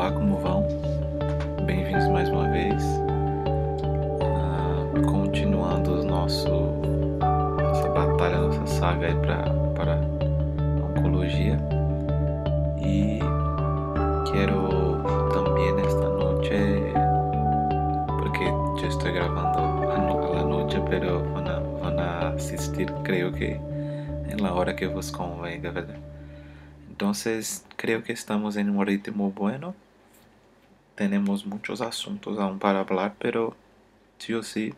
Olá, como vão? Bem-vindos mais uma vez. Continuando nossa batalha, nossa saga aí para a oncologia. E quero também esta noche, porque yo estoy grabando a la noche, pero van a asistir, creo que en la hora que vos convenga, ¿verdad? Entonces, creo que estamos en un ritmo bueno. Tenemos muchos asuntos aún para hablar, pero sí o sí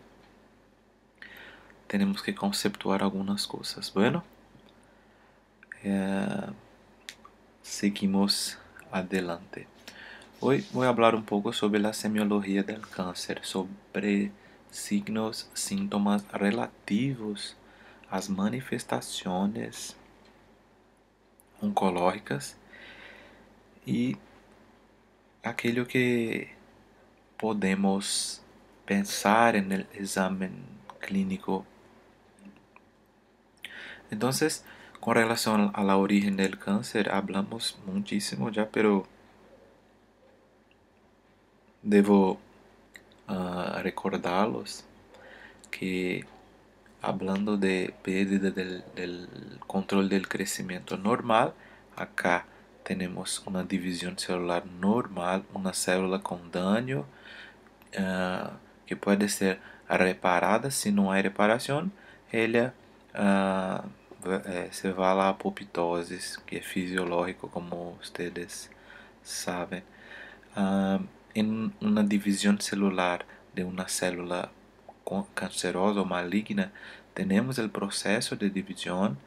tenemos que conceptuar algunas cosas. Bueno, seguimos adelante. Hoy voy a hablar un poco sobre la semiología del cáncer, sobre signos, síntomas relativos às manifestações oncológicas e aquilo que podemos pensar no exame clínico. Entonces, con relación a la origen del cáncer, hablamos muchísimo ya, pero debo recordarlos que hablando de pérdida del control del crecimiento normal, acá tenemos una división celular normal, una célula con daño que puede ser reparada. Si no hay reparación, ella se va a la apoptosis, que es fisiológico, como ustedes saben. En una división celular de una célula cancerosa o maligna, tenemos el proceso de división,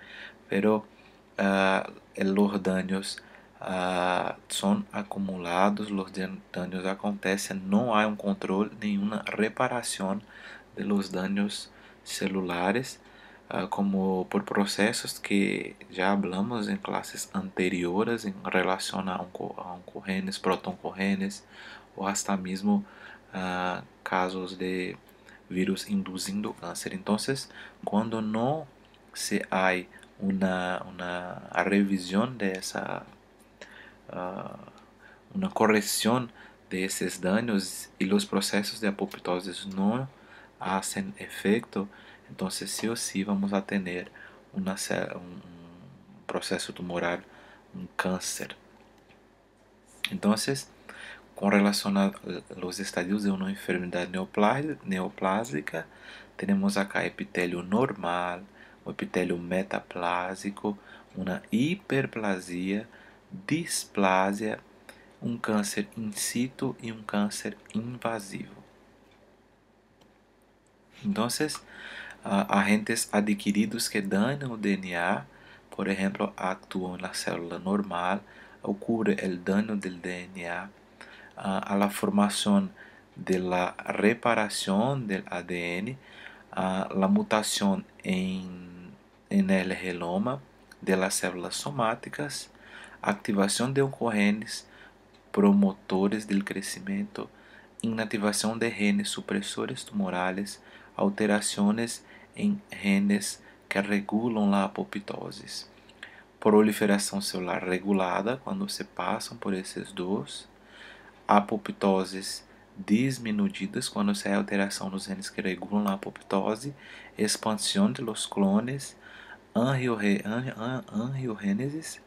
pero los daños son acumulados, los daños acontecen, no hay un control ni una reparación de los daños celulares, como por procesos que ya hablamos en clases anteriores en relación a oncogenes, protoncogenes o hasta mismo casos de virus induzindo cáncer. Entonces, cuando no se hay una revisión de esa, una corrección de esos daños y los procesos de apoptosis no hacen efecto, entonces sí o sí vamos a tener un proceso tumoral, un cáncer. Entonces, con relación a los estadios de una enfermedad neoplásica, tenemos acá epitelio normal, o epitelio metaplásico, una hiperplasia, displasia, un cáncer in situ y un cáncer invasivo. Entonces, agentes adquiridos que dañan el DNA, por ejemplo, actúan en la célula normal, ocurre el daño del DNA, a la formación de la reparación del ADN, a la mutación en el genoma de las células somáticas, activación de oncogenes promotores del crecimiento, inactivación de genes supresores tumorales, alteraciones en genes que regulan la apoptosis, proliferação celular regulada quando se passam por esses dois, apoptoses disminuídas quando se há alteração nos genes que regulam a apoptose, expansão de los clones, angiogénesis,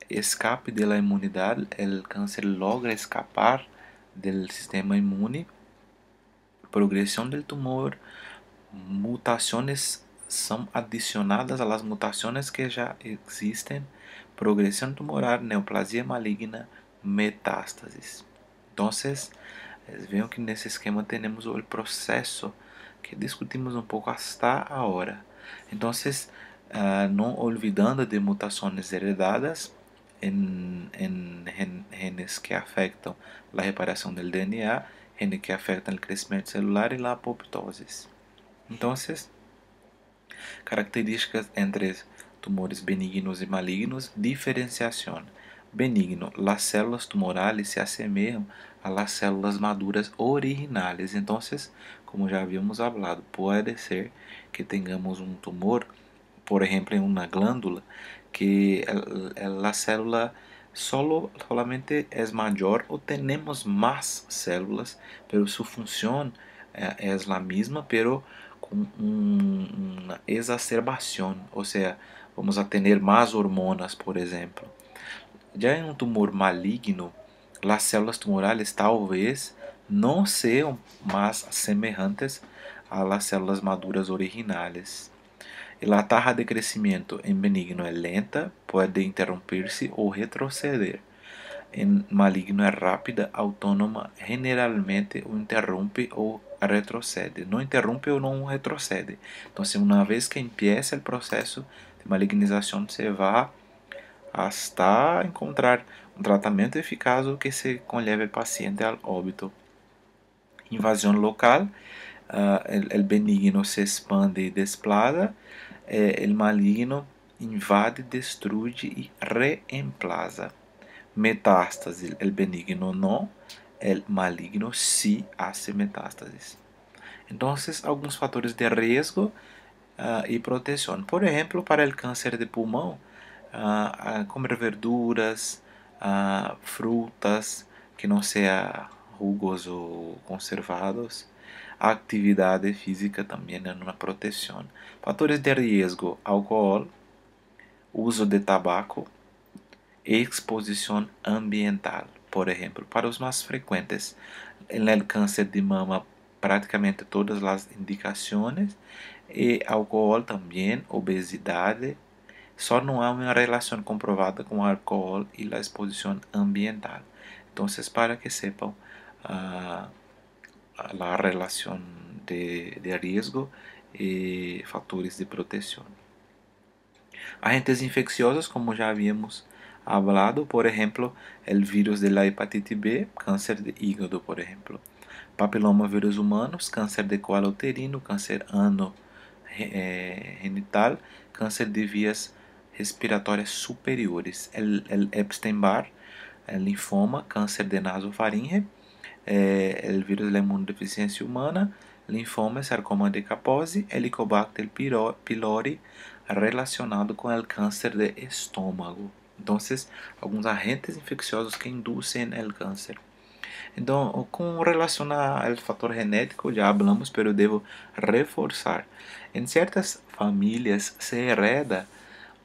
escape de la inmunidade, el cáncer logra escapar del sistema inmune, progressão del tumor, mutações são adicionadas a las mutações que já existem, progressão tumoral, neoplasia maligna, metástasis. Então, veem que nesse esquema temos o processo que discutimos um pouco hasta agora. Então, não olvidando de mutações heredadas em genes que afetam a reparação do DNA, genes que afetam o crescimento celular e a apoptosis. Então, características entre tumores benignos e malignos, diferenciação. Benigno, las células tumorales se assemelham a las células maduras originales. Então, como já havíamos hablado, pode ser que tenhamos um tumor, por exemplo, em uma glândula, que a célula solamente es mayor o tenemos más células, pero su función es la misma, pero con una exacerbación, o sea, vamos a tener más hormonas, por ejemplo. Ya en un tumor maligno, las células tumorales talvez não sejam más semelhantes a las células maduras originales. A taxa de crescimento em benigno é lenta, pode interromper-se ou retroceder. Em maligno é rápida, autônoma, generalmente o interrompe ou retrocede. Não interrompe ou não retrocede. Então, uma vez que empieza o processo de malignização, se vai hasta encontrar um tratamento eficaz que se conlleve o paciente ao óbito. Invasão local, el benigno se expande e desplaza, el maligno invade, destrui e reemplaza. Metástase, el benigno no, el maligno sí hace metástasis. Entonces, algunos fatores de riesgo y protección. Por ejemplo, para el cáncer de pulmón, comer verduras, frutas que não sejam jugos ou conservados. A atividade física também é uma proteção. Fatores de risco: álcool, uso de tabaco, exposição ambiental. Por exemplo, para os mais frequentes, no câncer de mama, praticamente todas as indicações, e álcool também, obesidade. Só não há uma relação comprovada com o álcool e a exposição ambiental. Então, para que sepam a relação de risco e fatores de proteção. Agentes infecciosos, como já havíamos hablado, por exemplo, o vírus de la hepatite B, câncer de hígado, por exemplo. Papilomavírus humanos, câncer de colo uterino, câncer ano genital, câncer de vias respiratórias superiores, el Epstein-Barr, el linfoma, câncer de nasofaringe, el virus da imunodeficiência humana, linfoma, sarcoma de Kaposi, Helicobacter pylori, relacionado com o câncer de estômago. Então, alguns agentes infecciosos que induzem o câncer. Então, com relação ao fator genético, já hablamos, pero eu devo reforçar. Em certas famílias se hereda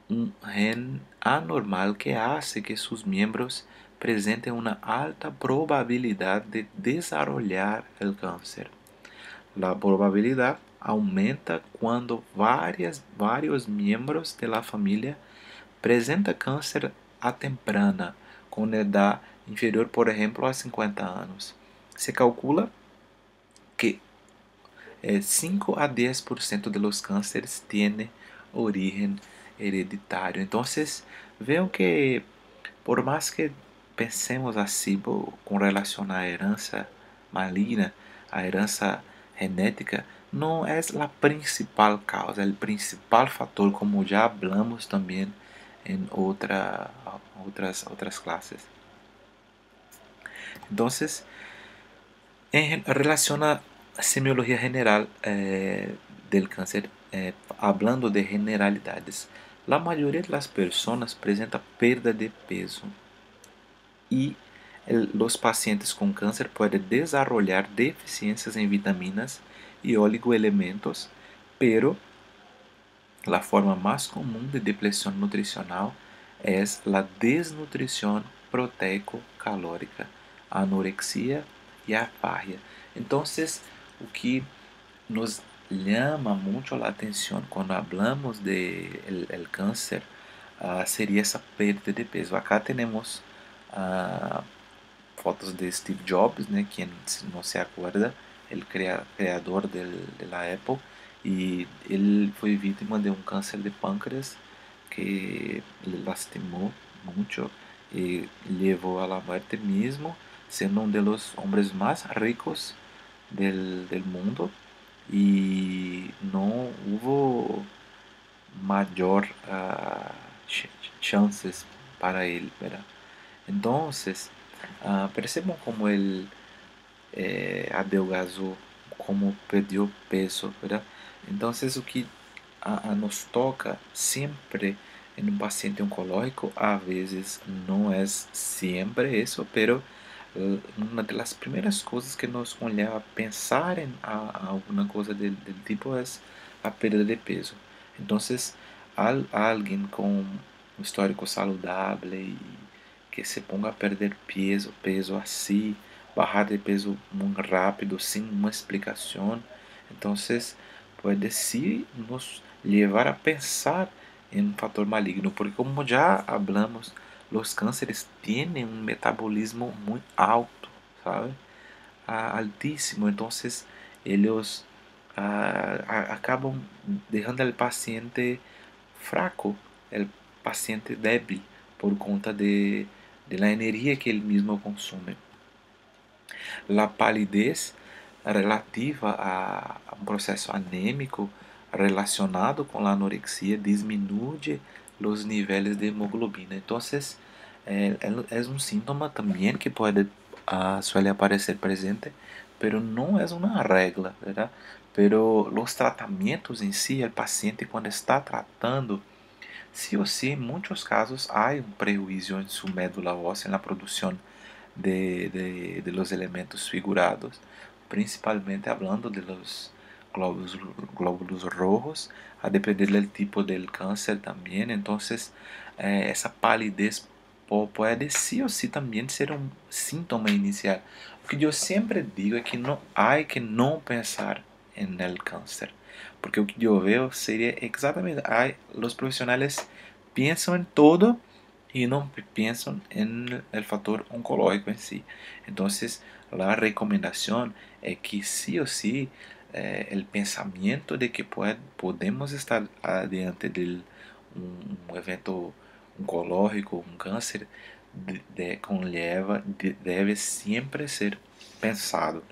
um gen anormal que hace que seus membros apresentem uma alta probabilidade de desarrollar o câncer. A probabilidade aumenta quando vários membros da família apresentam câncer a temprana, com idade inferior, por exemplo, a 50 anos. Se calcula que 5 a 10% de los cânceres têm origem hereditária. Então, veem que, por mais que pensemos assim com relação à herança maligna, a herança genética, não é a principal causa, é o principal fator, como já falamos também em outras classes. Então, em relação à semiologia general del cáncer, hablando de generalidades, a maioria das pessoas apresenta perda de peso e os pacientes com câncer podem desenvolver deficiências em vitaminas e oligoelementos, pero a forma mais comum de depressão nutricional é a desnutrição proteico-calórica, a anorexia e a afasia. Então, o que nos llama muito a atenção quando falamos de el câncer seria essa perda de peso. Acá temos fotos de Steve Jobs, né, quem não se acorda, o criador da Apple, e ele foi vítima de um câncer de pâncreas que lhe lastimou muito e levou à morte mesmo, sendo um dos homens mais ricos del mundo, e não houve maior chances para ele, ¿verdad? Então, percebam como ele adelgazou, como perdeu peso, ¿verdad? Então, o que nos toca sempre en un paciente oncológico a veces no es siempre eso, pero una de las primeras cosas que nos conlleva a pensar en alguna cosa del tipo es a pérdida de peso. Entonces, alguien con un histórico saludable y que se ponga a perder peso así, bajar de peso muy rápido, sin una explicación, entonces puede sí nos llevar a pensar en un factor maligno, porque como ya hablamos, los cánceres tienen un metabolismo muy alto, ¿sabe? Altísimo, entonces ellos acabam dejando al paciente fraco, el paciente débil, por conta de la energía que él mismo consume. La palidez relativa a um processo anêmico relacionado com a anorexia diminui os níveis de hemoglobina. Então, é um síntoma também que pode suele aparecer presente, pero não é uma regra, ¿verdad? Pero os tratamentos em si, o paciente quando está tratando, sí o sí, en muchos casos hay un prejuicio en su médula ósea en la producción de los elementos figurados, principalmente hablando de los glóbulos rojos, a depender del tipo del cáncer también. Entonces, esa palidez puede sí o sí también ser un síntoma inicial. Lo que yo siempre digo es que no hay que no pensar en el cáncer, porque o que eu vejo seria exatamente, os profissionais pensam em todo e não pensam em el fator oncológico em si. Então, a recomendação é que sí o sí el pensamento de que podemos estar diante de um evento oncológico, um câncer, conlleva, deve sempre ser pensado.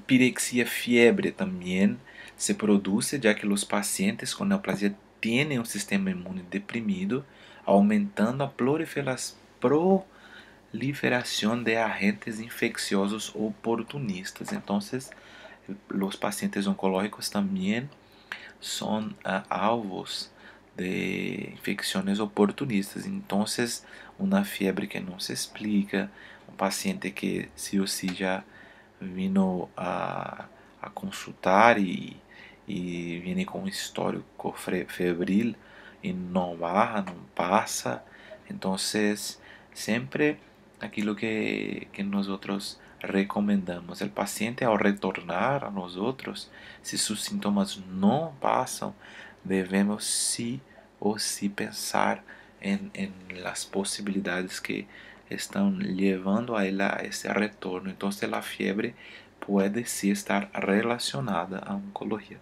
Pirexia fiebre también se produce ya que los pacientes con neoplasia tienen un sistema inmune deprimido, aumentando a proliferación de agentes infecciosos oportunistas. Entonces, los pacientes oncológicos también son alvos de infecciones oportunistas. Entonces, una fiebre que no se explica, un paciente que sí o sí ya vino a consultar e viene com um histórico febril e não barra, não passa. Então, sempre aquilo que nós outros recomendamos. O paciente, ao retornar a nós outros, se seus sintomas não passam, devemos sí ou sí pensar em las possibilidades que estão levando a ela a esse retorno. Então, a fiebre pode sí estar relacionada à oncologia.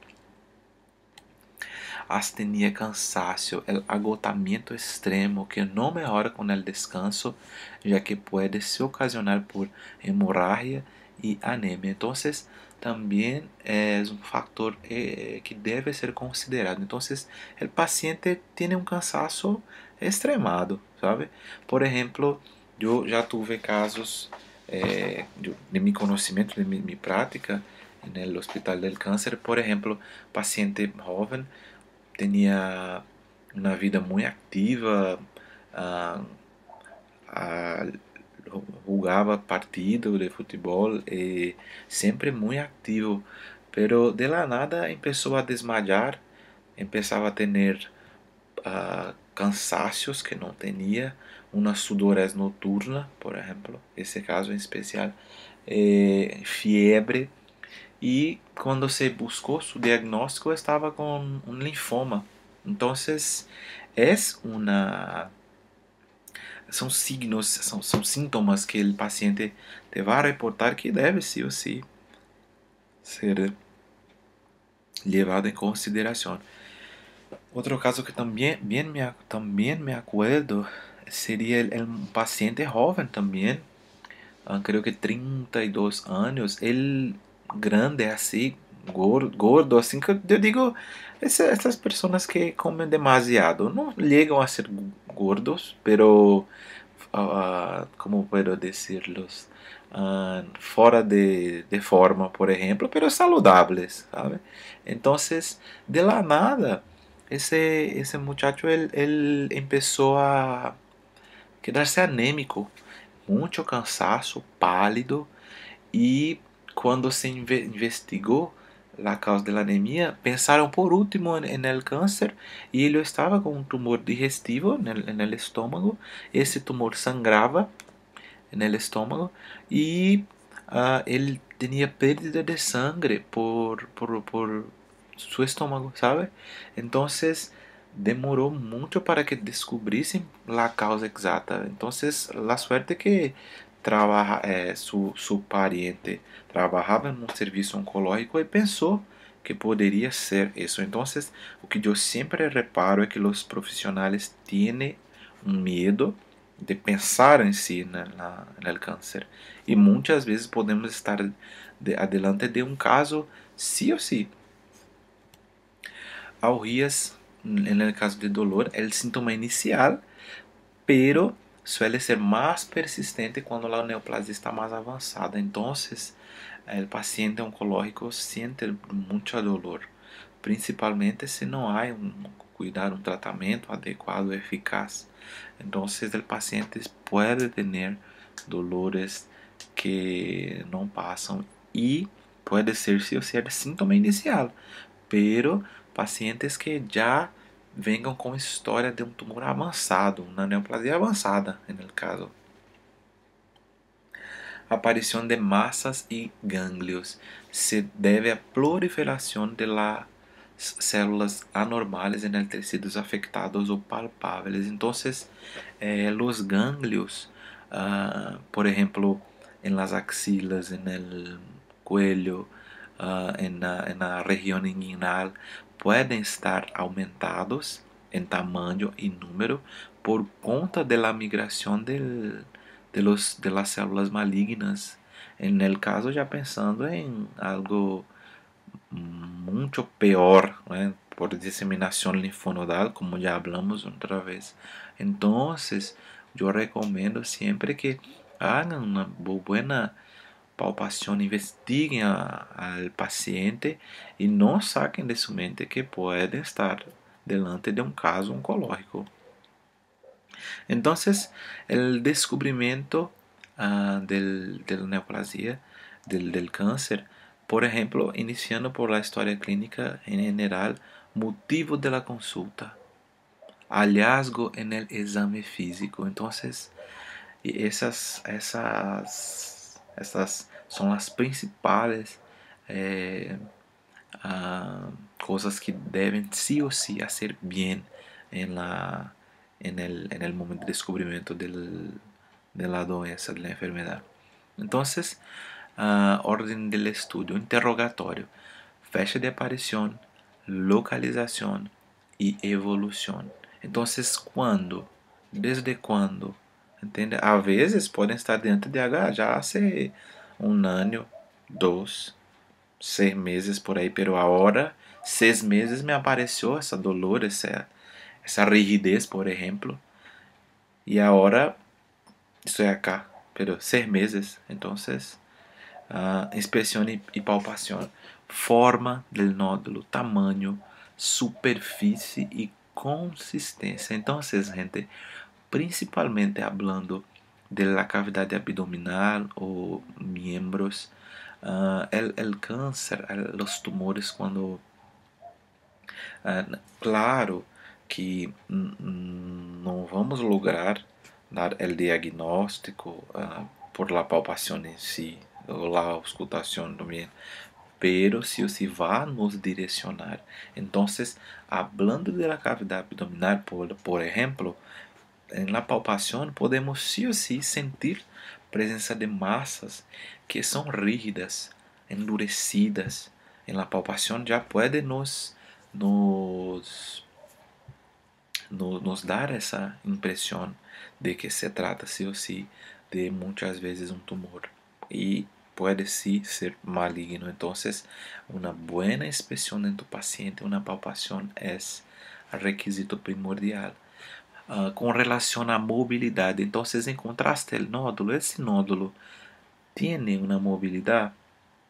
Astenia, cansaço, o agotamento extremo que não melhora com o descanso, já que pode se ocasionar por hemorragia e anemia. Então, também é um fator que deve ser considerado. Então, o paciente tem um cansaço extremado, sabe? Por exemplo, eu já tive casos de meu conhecimento, de minha prática no Hospital del Câncer, por exemplo, paciente jovem tinha uma vida muito activa, ah, ah, jugava partido de futebol e sempre muito activo, pero de la nada começou a desmayar, começava a ter cansaços que não tinha, uma sudorese noturna, por exemplo, esse caso em especial, fiebre, e quando se buscou seu diagnóstico estava com um linfoma. Então, são signos, são sintomas que o paciente te vai reportar que deve sí o sí ser levado em consideração. Outro caso que também me acuerdo seria um paciente jovem também, creio que 32 anos, ele grande assim, gordo assim, que eu digo, essas pessoas que comem demasiado, não chegam a ser gordos, pero como puedo decirlos, fora de forma, por ejemplo, pero saludables, ¿sabe? Entonces, de la nada, ese muchacho, él empezó a quedarse anémico, mucho cansaço, pálido, y cuando se investigó la causa de la anemia, pensaron por último en el cáncer y él estaba con un tumor digestivo en el estómago. Ese tumor sangraba en el estómago y él tenía pérdida de sangre por su estómago, ¿sabe? Entonces demoró mucho para que descubriesen la causa exacta. Entonces la suerte que su pariente trabajaba en un servicio oncológico y pensó que podría ser eso. Entonces, o que yo siempre reparo es que los profesionales tienen un miedo de pensar en sí en el cáncer. Y muchas veces podemos estar adelante de un caso, sí o sí. Aurrias, en el caso de dolor, el síntoma inicial, pero suele ser más persistente cuando la neoplasia está más avanzada. Entonces, el paciente oncológico siente mucho dolor, principalmente si no hay un cuidado, un tratamiento adecuado, eficaz. Entonces, el paciente puede tener dolores que no pasan y puede ser sí o sí el síntoma inicial, pero pacientes que já venham com história de um tumor avançado, uma neoplasia avançada, no caso. Aparição de massas e gânglios se deve à proliferação de las células anormales en el tejidos afectados ou palpáveis. Então, los ganglios, por exemplo, en las axilas, en el cuello, en la región inguinal, pueden estar aumentados en tamaño y número por conta de la migración de las células malignas. En el caso, ya pensando en algo mucho peor, ¿eh? Por diseminación linfonodal, como ya hablamos otra vez. Entonces, yo recomiendo siempre que hagan una buena palpación, investiguen al paciente y no saquen de su mente que puede estar delante de un caso oncológico. Entonces, el descubrimiento de la neoplasia, del cáncer, por ejemplo, iniciando por la historia clínica en general, motivo de la consulta, hallazgo en el examen físico. Entonces, essas son las principales eh, cosas que deben sí o sí hacer bien en, en el momento de descubrimiento de la doença, de la enfermedad. Entonces, orden del estudio, interrogatorio, fecha de aparición, localización y evolución. Entonces, ¿cuándo? ¿Desde cuándo? ¿Entende? A veces pueden estar dentro de H já hace un año, 2, 6 meses por aí, pero ahora 6 meses me apareció essa dolor, essa rigidez, por exemplo, e agora estou acá, pero 6 meses, entonces inspección y palpación, forma del nódulo, tamaño, superficie y consistencia. Entonces, gente, principalmente hablando de la cavidad abdominal o miembros, el cáncer, los tumores cuando, claro que no vamos lograr dar el diagnóstico por la palpación en sí, o la auscultación también, pero sí o sí va a nos direccionar. Entonces, hablando de la cavidad abdominal, por ejemplo, en la palpación podemos sí o sí sentir presencia de masas que son rígidas, endurecidas. En la palpación ya puede nos dar essa impressão de que se trata sí o sí de muitas vezes um tumor e pode sí ser maligno. Entonces, uma buena inspección en tu paciente, una palpación es requisito primordial. Com relação à mobilidade, então encontraste o nódulo, esse nódulo tem uma mobilidade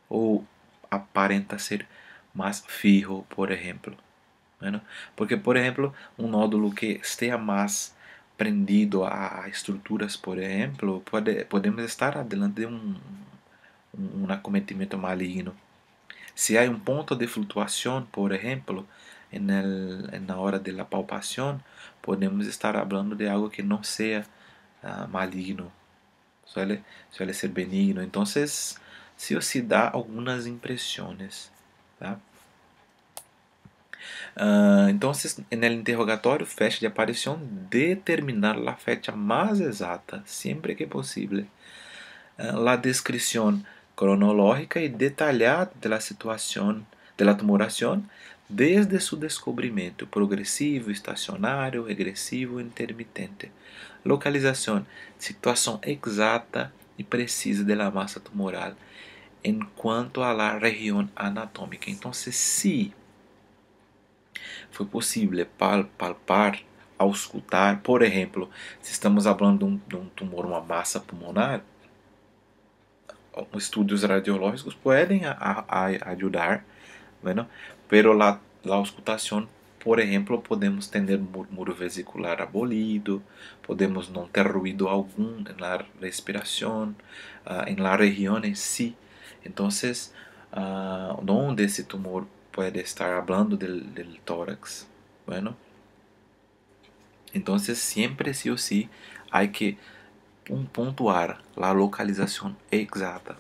ou aparenta ser mais fijo, por exemplo. Bueno, porque, por ejemplo, un nódulo que esté más prendido a estruturas, por ejemplo, podemos estar adelante de un acometimiento maligno. Si hay un punto de fluctuación, por ejemplo, en la hora de la palpación, podemos estar hablando de algo que no sea maligno, suele ser benigno. Entonces, sí o sí da algunas impresiones. ¿Tá? Entonces, en el interrogatorio, fecha de aparición, determinar la fecha más exacta, siempre que posible. La descripción cronológica y detallada de la situación de la tumoración desde su descubrimiento, progresivo, estacionario, regresivo, intermitente. Localización, situación exacta y precisa de la masa tumoral en cuanto a la región anatómica. Entonces, si foi possível palpar, auscultar, por exemplo, se estamos falando de um tumor, uma massa pulmonar, estudos radiológicos podem ajudar, bueno, pero la auscultación, por exemplo, podemos ter murmúrio vesicular abolido, podemos não ter ruído algum na respiração, em la região em si. Então, onde esse tumor pode estar hablando del tórax. Bueno, entonces siempre sí o sí hay que puntuar la localización exacta.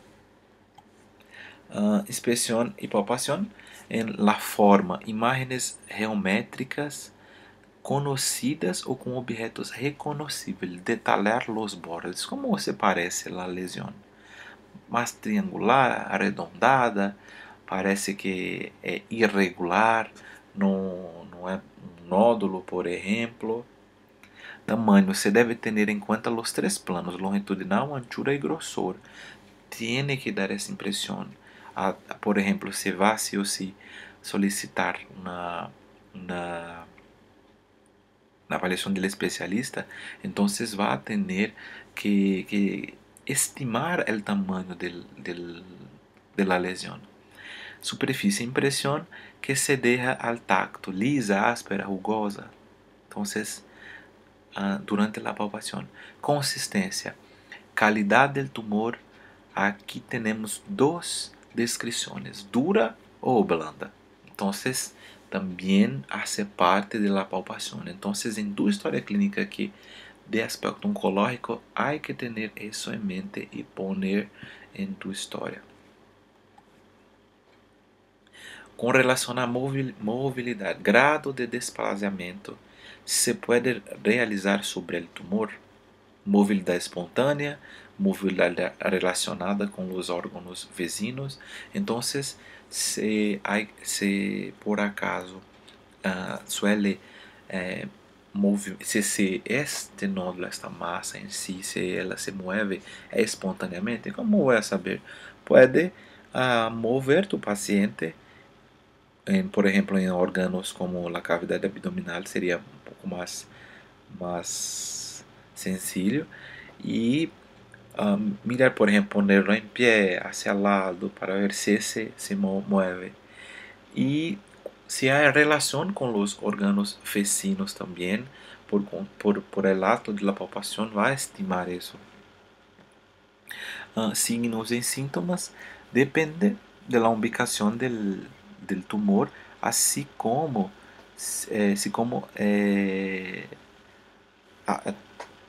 Inspección y palpación en la forma, imágenes geométricas conocidas o con objetos reconocibles, detallar los bordes, como se parece la lesión, más triangular, arredondada, parece que é irregular, não é um nódulo, por exemplo. Tamanho, você deve ter em conta os três planos, longitudinal, anchura e grossor. Tiene que dar essa impressão. Por exemplo, se vai se ou se solicitar una avaliação do especialista, então vai ter que estimar o tamanho de la lesión. Superfície, impressão que se deja al tacto, lisa, áspera, rugosa. Entonces, durante la palpación. Consistência, calidad del tumor. Aqui temos duas descrições, dura ou blanda. Entonces, também hace parte de la palpación. Entonces, en tu historia clínica que de aspecto oncológico, hay que tener eso en mente y poner en tu historia. Com relação à mobilidade, grado de desplazamento, se pode realizar sobre o tumor, movilidade espontânea, movilidade relacionada com os órgãos vizinhos. Então, se por acaso suele se este nódulo, esta massa em si, se ela se move espontaneamente, como vai saber? Pode mover tu paciente por exemplo, em órgãos como a cavidade abdominal seria um pouco mais sencillo e mirar, por exemplo, ponerlo em pé, hacia o lado, para ver se se move. E se há relação com os órgãos vecinos também, por el ato de la palpación, vai estimar isso. Signos e síntomas depende de la ubicación del tumor, así como, así como,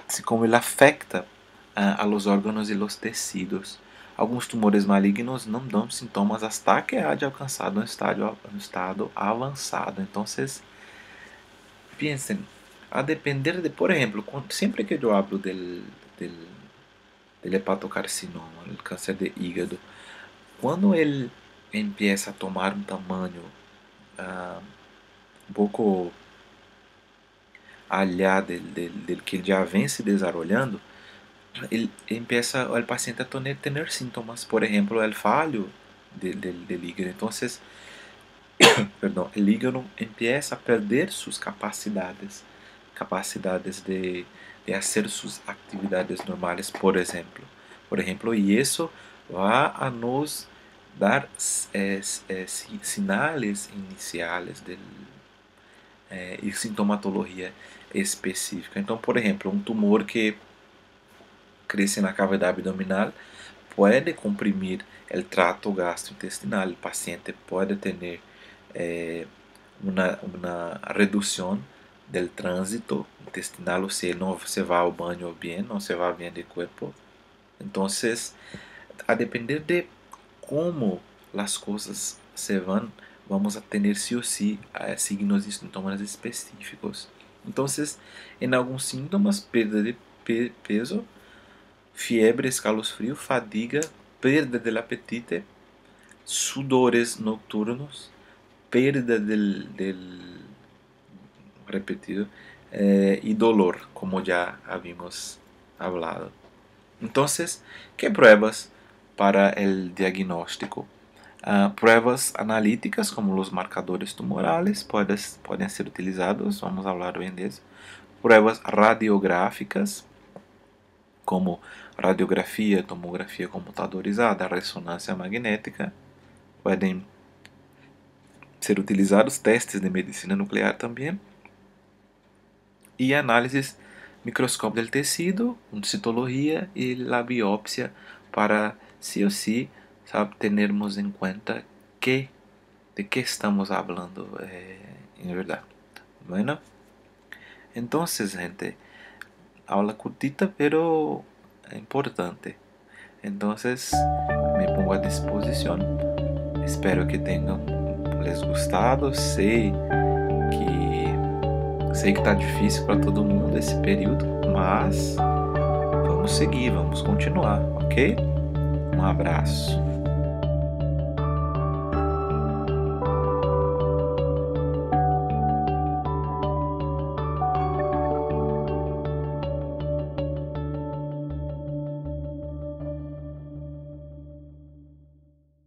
así como ele afecta a los órgãos e los tecidos. Alguns tumores malignos não dão sintomas hasta que haya alcançado um estado avançado. Então, pensem, a depender de, por exemplo, sempre que eu hablo del hepatocarcinoma, el câncer de hígado, quando ele empieza a tomar um tamanho um pouco allá del que já vem se desarrollando, ele empieza o paciente a ter síntomas, por exemplo, el fallo del hígado. Então, perdão, el hígado empieza a perder suas capacidades de hacer suas atividades normais, por exemplo, e isso vai a nos dar sinais iniciais e sintomatologia específica. Então, por exemplo, um tumor que cresce na cavidade abdominal pode comprimir o trato gastrointestinal. O paciente pode ter uma redução do trânsito intestinal, ou seja, não se vai ao banho bem, não se vai bem de corpo. Então, a depender de como as coisas se vão, vamos a ter sí ou sí signos e sintomas específicos. Então, em alguns sintomas, perda de peso, fiebre, escalofrío, fadiga, perda del apetite, sudores nocturnos, perda del repetido y dolor, como ya habíamos hablado. Entonces, ¿qué pruebas para el diagnóstico? Pruebas analíticas como los marcadores tumorales pueden ser utilizados, vamos a hablar hoy de eso. Pruebas radiográficas como radiografia, tomografia computadorizada, ressonância magnética, podem ser utilizados testes de medicina nuclear também, e análises microscópio do tecido, citologia e a biópsia para sí ou sí, sabe, termos em conta de que estamos falando em verdade. Bueno, entonces, gente, aula cortita, pero importante. Entonces, me pongo a disposición. Espero que tenham les gostado. Sei que está difícil para todo mundo esse período, mas vamos seguir, vamos continuar, ok? Um abraço.